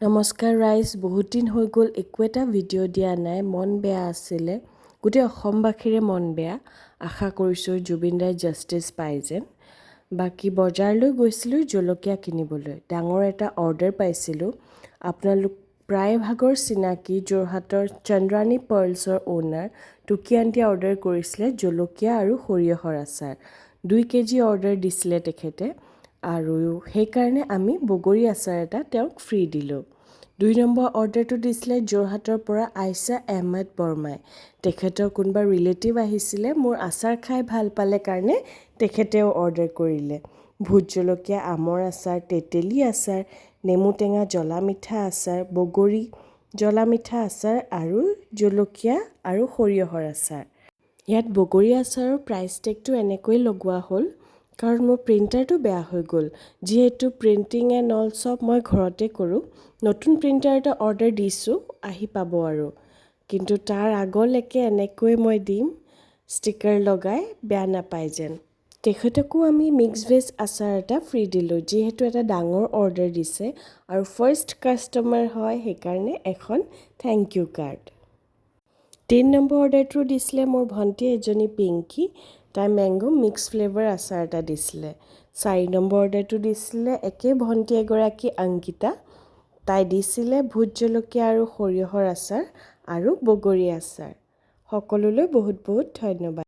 নমস্কাৰ ৰাইজ, বহুত দিন হৈ গ'ল একো এটা ভিডিঅ' দিয়া নাই। মন বেয়া আছিলে, গোটেই অসমবাসীৰে মন বেয়া। আশা কৰিছোঁ জুবিন দাই জাষ্টিচ পাই যেন। বাকী বজাৰলৈ গৈছিলোঁ জলকীয়া কিনিবলৈ। ডাঙৰ এটা অৰ্ডাৰ পাইছিলোঁ। আপোনালোক প্ৰায়ভাগৰ চিনাকি যোৰহাটৰ চন্দ্ৰাণী পাৰ্লছৰ অ'নাৰ টুকি আণ্টিয়ে অৰ্ডাৰ কৰিছিলে জলকীয়া আৰু সৰিয়হৰ আচাৰ। 2 কেজি অৰ্ডাৰ দিছিলে তেখেতে আৰু সেইকাৰণে আমি বগৰী আচাৰ এটা তেওঁক ফ্ৰী দিলোঁ। 2 নম্বৰ অৰ্ডাৰটো দিছিলে যোৰহাটৰ পৰা আইছা আহমেদ বৰ্মাই। তেখেতৰ কোনোবা ৰিলেটিভ আহিছিলে, মোৰ আচাৰ খাই ভাল পালে কাৰণে তেখেতেও অৰ্ডাৰ কৰিলে। ভোট জলকীয়া আমৰ আচাৰ, তেতেলী আচাৰ, নেমু টেঙা জ্বলা মিঠা আচাৰ, বগৰী জ্বলা মিঠা আচাৰ আৰু জলকীয়া আৰু সৰিয়হৰ আচাৰ। ইয়াত বগৰী আচাৰৰ প্ৰাইচ টেগটো এনেকৈ লগোৱা হ'ল কাৰণ মোৰ প্ৰিণ্টাৰটো বেয়া হৈ গ'ল। যিহেতু প্ৰিণ্টিং এণ্ড অল চব মই ঘৰতে কৰোঁ, নতুন প্ৰিণ্টাৰ এটা অৰ্ডাৰ দিছোঁ, আহি পাব আৰু। কিন্তু তাৰ আগলৈকে এনেকৈ মই দিম ষ্টিকাৰ লগাই, বেয়া নাপায় যেন। তেখেতকো আমি মিক্স ভেজ আচাৰ এটা ফ্ৰী দিলোঁ, যিহেতু এটা ডাঙৰ অৰ্ডাৰ দিছে আৰু ফাৰ্ষ্ট কাষ্টমাৰ হয়, সেইকাৰণে এখন থেংক ইউ কাৰ্ড। 3 নম্বৰ অৰ্ডাৰটো দিছিলে মোৰ ভণ্টি এজনী পিংকি। তাই মেংগো মিক্স ফ্লেভাৰ আচাৰ এটা দিছিলে। 4 নম্বৰ অৰ্ডাৰটো দিছিলে একে ভণ্টি এগৰাকী অংকিতা। তাই দিছিলে ভোট জলকীয়া আৰু সৰিয়হৰ আচাৰ আৰু বগৰী আচাৰ। সকলোলৈ বহুত বহুত ধন্যবাদ।